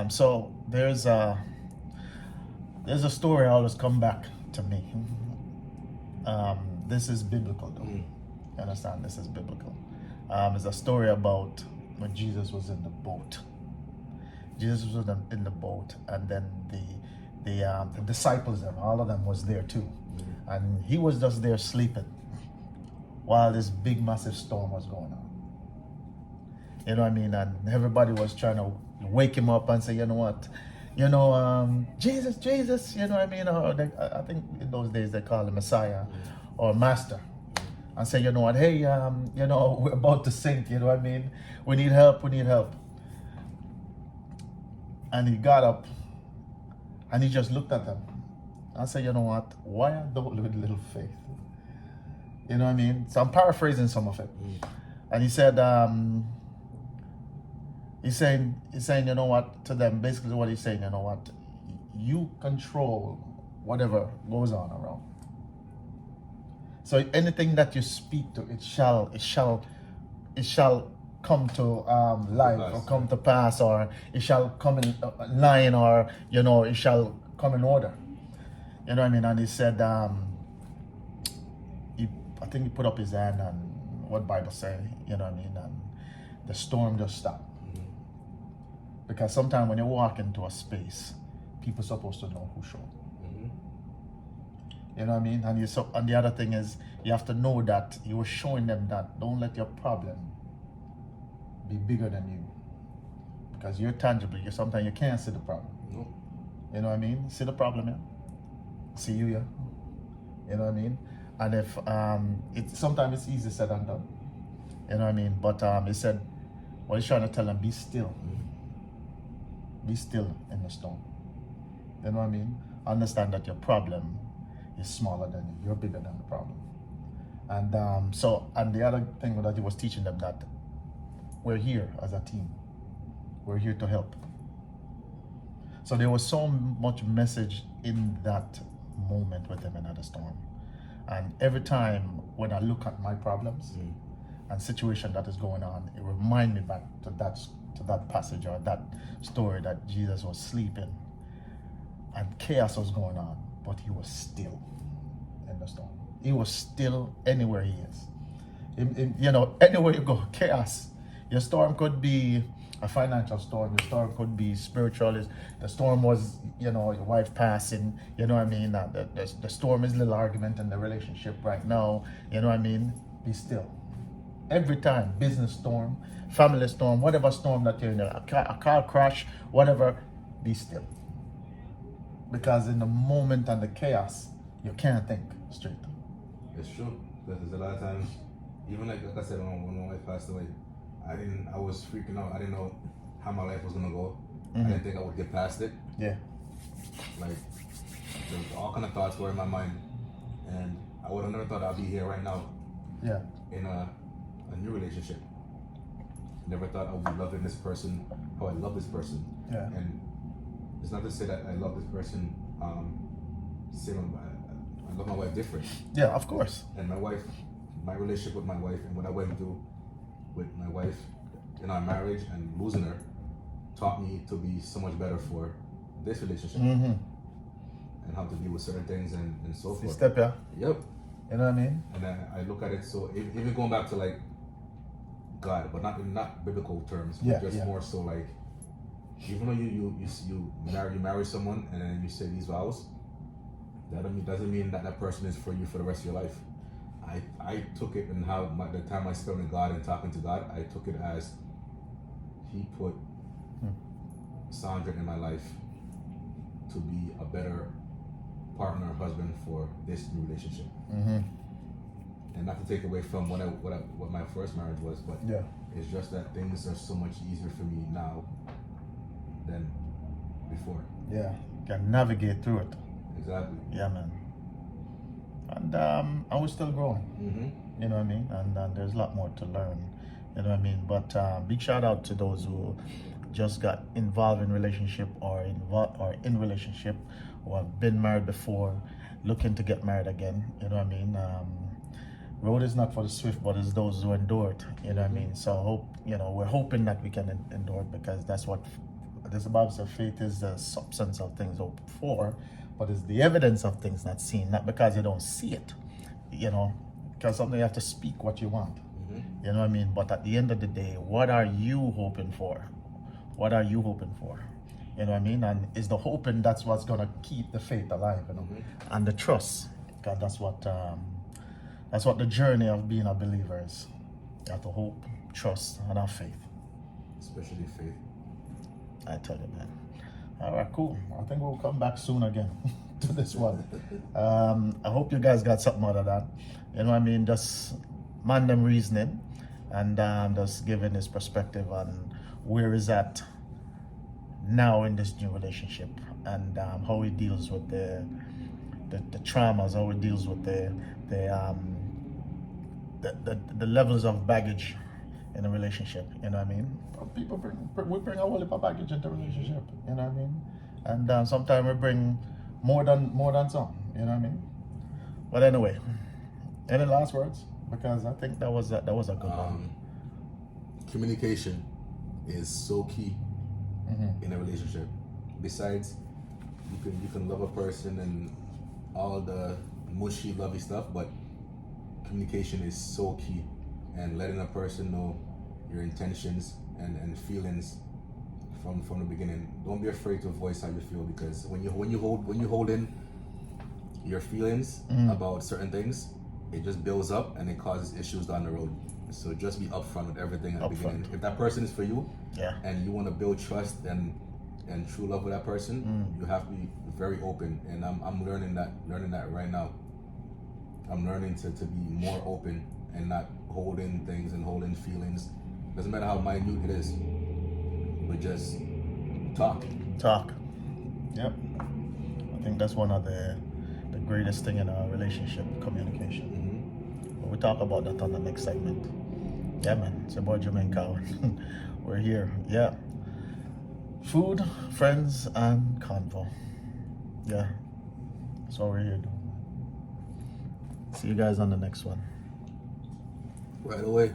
So there's a story I always come back to me. This is biblical though. You understand? This is biblical. It's a story about when Jesus was in the boat. Jesus was in the boat, and then the disciples, and all of them was there too. And he was just there sleeping while this big massive storm was going on. You know what I mean? And everybody was trying to wake him up and say, you know what? Jesus, Jesus, you know what I mean? Or I think in those days they call him Messiah or Master. And say, you know what? Hey, we're about to sink, you know what I mean? We need help, we need help. And he got up and he just looked at them and said, you know what? Why are those with little faith? You know what I mean? So I'm paraphrasing some of it. And he said, he's saying, you know what, to them, basically what he's saying, you know what, you control whatever goes on around. So anything that you speak to, it shall come to life or come to pass, or it shall come in line, or it shall come in order. You know what I mean? And he said, I think he put up his hand, and what Bible say, you know what I mean, and the storm just stopped. Because sometimes when you walk into a space, people are supposed to know who showed. You know what I mean? And the other thing is, you have to know that you were showing them that don't let your problem be bigger than you. Because you're tangible. Sometimes you can't see the problem. No. You know what I mean? See the problem, yeah? See you, yeah? You know what I mean? And if sometimes it's easy said than done. You know what I mean? But he said, well, he's trying to tell them, be still. Be still in the storm. You know what I mean? Understand that your problem is smaller than you. You're bigger than the problem. And and the other thing that he was teaching them, that we're here as a team. We're here to help. So there was so much message in that moment with them in the storm. And every time when I look at my problems and situation that is going on, it reminds me back to that passage or that story that Jesus was sleeping and chaos was going on, but he was still in the storm. He was still anywhere he is. Anywhere you go, chaos. Your storm could be a financial storm. Your storm could be spiritual. The storm was, your wife passing. You know what I mean? The storm is a little argument in the relationship right now. You know what I mean? Be still. Every time, business storm, family storm, whatever storm that you're in, a car crash, whatever, be still. Because in the moment and the chaos, you can't think straight. It's true. There's a lot of times, even like I said, when my wife passed away, I was freaking out. I didn't know how my life was gonna go. I didn't think I would get past it. Yeah. Like, all kind of thoughts were in my mind, and I would have never thought I'd be here right now. Yeah. In a new relationship. Never thought I would be loving this person how I love this person. Yeah. And it's not to say that I love this person same. I love my wife different. Yeah, of course. And my relationship with my wife and what I went through with my wife in our marriage and losing her taught me to be so much better for this relationship and how to deal with certain things and so forth. Step, yeah. Yep. You know what I mean? And I look at it, so even going back to like God, but not biblical terms, but just more so like, even though you marry someone and then you say these vows, that doesn't mean that person is for you for the rest of your life. I took it, and how the time I spent with God and talking to God, I took it as He put Sandra in my life to be a better partner, husband for this new relationship. And not to take away from what my first marriage was, but it's just that things are so much easier for me now than before. Yeah, you can navigate through it. Exactly. Yeah, man. And we're still growing. You know what I mean? And there's a lot more to learn. You know what I mean? But big shout out to those who just got involved in relationship or in relationship, or have been married before, looking to get married again. You know what I mean? Road is not for the swift, but it's those who endure it. You know what I mean? So we're hoping that we can endure it, because that's what Because the Bible says faith is the substance of things hoped for, but it's the evidence of things not seen. Not because you don't see it, you know, because something you have to speak what you want. You know what I mean? But at the end of the day, what are you hoping for? What are you hoping for? You know what I mean? And is the hoping that's what's gonna keep the faith alive, you know, and the trust, because that's what the journey of being a believer is. You have to hope, trust, and have faith. Especially faith. I tell you, man. All right, cool. I think we'll come back soon again to this one. I hope you guys got something out of that. You know what I mean? Just man them reasoning, and just giving his perspective on where is at now in this new relationship, and how he deals with the traumas, how he deals with the levels of baggage in a relationship. You know what I mean? People bring a whole heap of baggage into a relationship. You know what I mean? And sometimes we bring more than some. You know what I mean? But anyway, any last words? Because I think that was a good one. Communication is so key in a relationship. Besides, you can love a person and all the mushy, lovey stuff, but communication is so key. And letting a person know your intentions and feelings from the beginning. Don't be afraid to voice how you feel, because when you hold in your feelings about certain things, it just builds up and it causes issues down the road. So just be upfront with everything at the beginning. If that person is for you, and you want to build trust and true love with that person, you have to be very open. And I'm learning that right now. I'm learning to be more open and not holding things and holding feelings. Doesn't matter how minute it is, but just talk. Yep. I think that's one of the greatest thing in a relationship, communication. But we'll talk about that on the next segment. Yeah, man. It's your boy Jermaine Cowan. We're here. Yeah. Food, friends, and convo. Yeah. That's what we're here doing. See you guys on the next one. Right away.